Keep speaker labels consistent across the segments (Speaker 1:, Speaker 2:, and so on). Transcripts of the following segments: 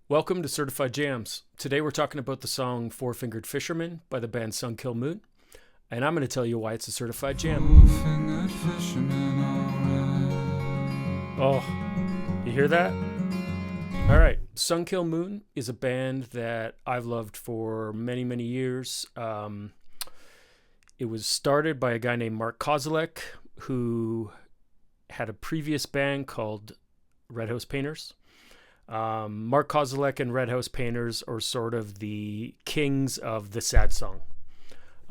Speaker 1: Welcome to Certified Jams. Today we're talking about the song Four Fingered Fisherman by the band Kil Moon, and I'm going to tell you why it's a certified jam.
Speaker 2: Four-fingered fisherman,
Speaker 1: Oh, you hear that? All right, Kil Moon is a band that I've loved for many, many years. It was started by a guy named Mark Kozelek, who had a previous band called Red House Painters. Mark Kozelek and Red House Painters are sort of the kings of the sad song.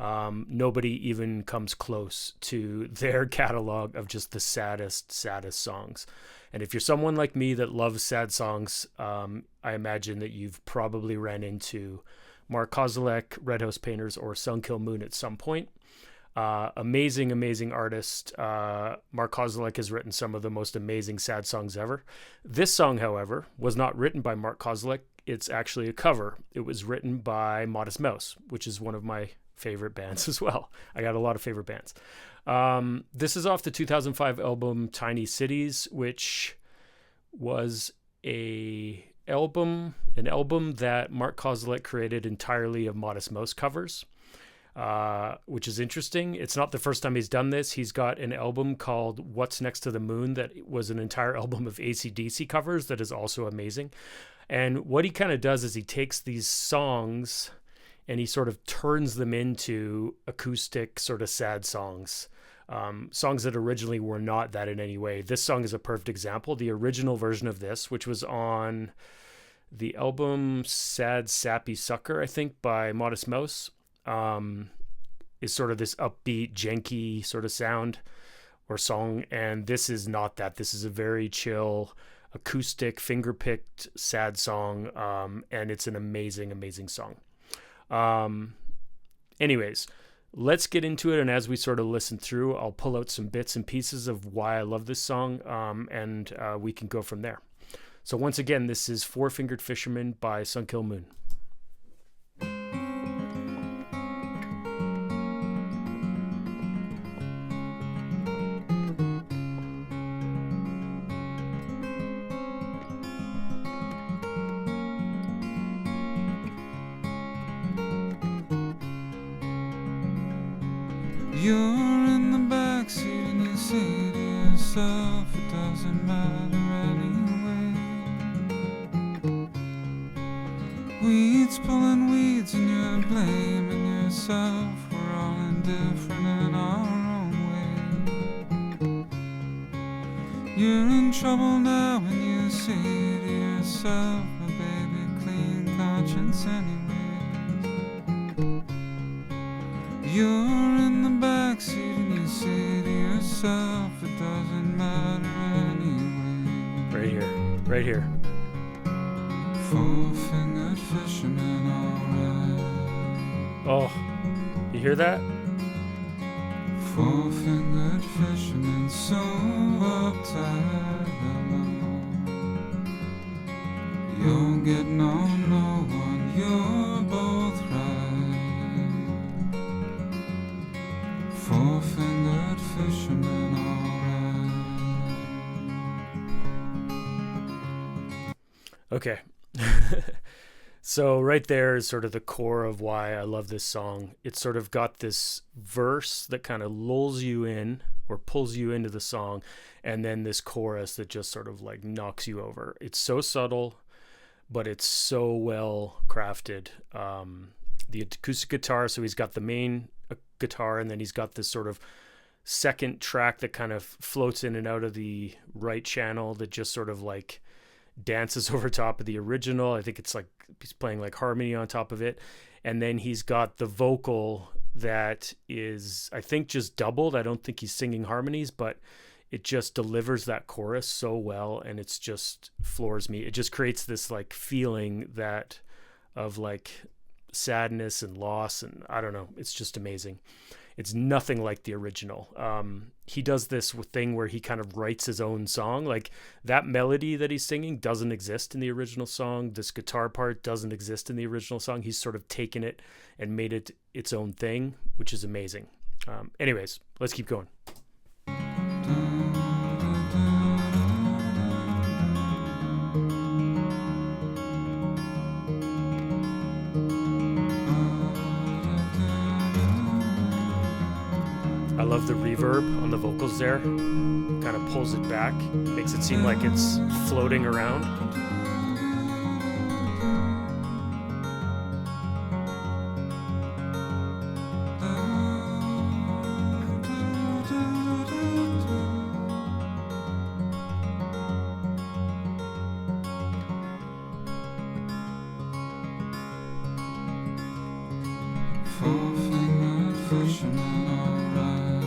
Speaker 1: Nobody even comes close to their catalog of just the saddest songs. And if you're someone like me that loves sad songs, I imagine that you've probably ran into Mark Kozelek, Red House Painters, or Kil Moon at some point. Amazing artist. Mark Kozelek has written some of the most amazing sad songs ever. This song, however, was not written by Mark Kozelek. It's actually a cover. It was written by Modest Mouse, which is one of my favorite bands as well. I got a lot of favorite bands. This is off the 2005 album Tiny Cities, which was an album that Mark Kozelek created entirely of Modest Mouse covers. Which is interesting. It's not the first time he's done this. He's got an album called What's Next to the Moon that was an entire album of AC/DC covers that is also amazing. And what he kind of does is he takes these songs and he sort of turns them into acoustic sort of sad songs. Songs that originally were not that in any way. This song is a perfect example. The original version of this, which was on the album Sad Sappy Sucker, I think, by Modest Mouse, is sort of this upbeat, janky sort of sound or song. And this is not that. This is a very chill, acoustic, finger-picked, sad song. And it's an amazing song. Anyways, let's get into it. And as we sort of listen through, I'll pull out some bits and pieces of why I love this song. And we can go from there. So once again, this is Four Fingered Fisherman by Kil Moon.
Speaker 2: You're in the backseat and you say to yourself, it doesn't matter anyway. Weeds pulling weeds and you're blaming yourself. We're all indifferent in our own way. You're in trouble now and you say to yourself, my baby, clean conscience anyways. You're in the backseat and you say to yourself, it doesn't matter anyway.
Speaker 1: Right here.
Speaker 2: Four-fingered fisherman, alright.
Speaker 1: Oh, you hear that?
Speaker 2: Four-fingered fisherman, so uptight alone. You're getting on no one, you're both right. Four-fingered fisherman, alright.
Speaker 1: Okay. So right there is sort of the core of why I love this song. It's sort of got this verse that kind of lulls you in or pulls you into the song, and then this chorus that just sort of like knocks you over. It's so subtle, but it's so well crafted. The acoustic guitar, so he's got the main guitar, and then he's got this sort of second track that kind of floats in and out of the right channel that just sort of like dances over top of the original. I think it's like he's playing like harmony on top of it. And then he's got the vocal that is, I think, just doubled. I don't think he's singing harmonies, but it just delivers that chorus so well. And it's just floors me. It just creates this like feeling that of like sadness and loss. And I don't know, it's just amazing. It's nothing like the original. He does this thing where he kind of writes his own song. Like that melody that he's singing doesn't exist in the original song. This guitar part doesn't exist in the original song. He's sort of taken it and made it its own thing, which is amazing. Anyways, let's keep going. love the reverb on the vocals there. Kind of pulls it back, makes it seem like it's floating around.
Speaker 2: Four-fingered fisherman, alright.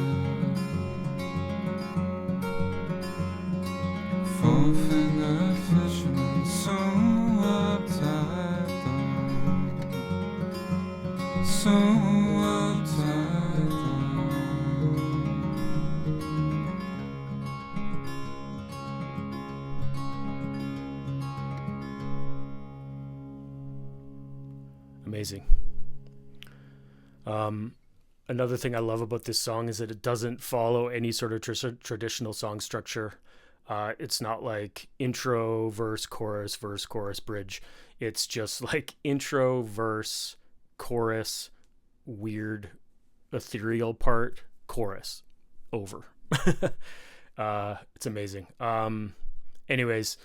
Speaker 2: Four-fingered fisherman, so uptight down, so uptight down.
Speaker 1: Amazing. Another thing I love about this song is that it doesn't follow any sort of traditional song structure. It's not like intro, verse, chorus, bridge. It's just like intro, verse, chorus, weird, ethereal part, chorus, over. It's amazing. Anyways,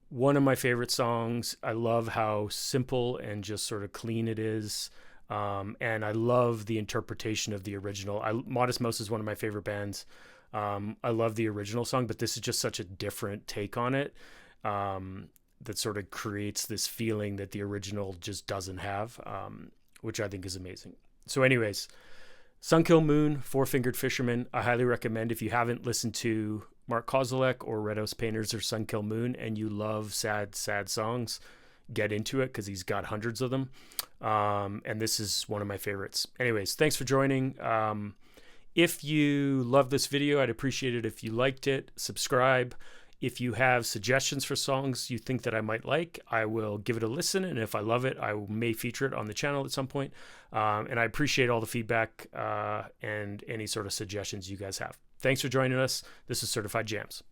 Speaker 1: one of my favorite songs. I love how simple and just sort of clean it is. And I love the interpretation of the original. Modest Mouse is one of my favorite bands. I love the original song, but this is just such a different take on it, that sort of creates this feeling that the original just doesn't have, which I think is amazing. So anyways, Kil Moon, Four-Fingered Fisherman, I highly recommend. If you haven't listened to Mark Kozelek or Red House Painters or Kil Moon and you love sad songs, get into it because he's got hundreds of them. And this is one of my favorites. Anyways, thanks for joining. If you love this video, I'd appreciate it if you liked it. Subscribe. If you have suggestions for songs you think that I might like, I will give it a listen. And if I love it, I may feature it on the channel at some point. And I appreciate all the feedback and any sort of suggestions you guys have. Thanks for joining us. This is Certified Jams.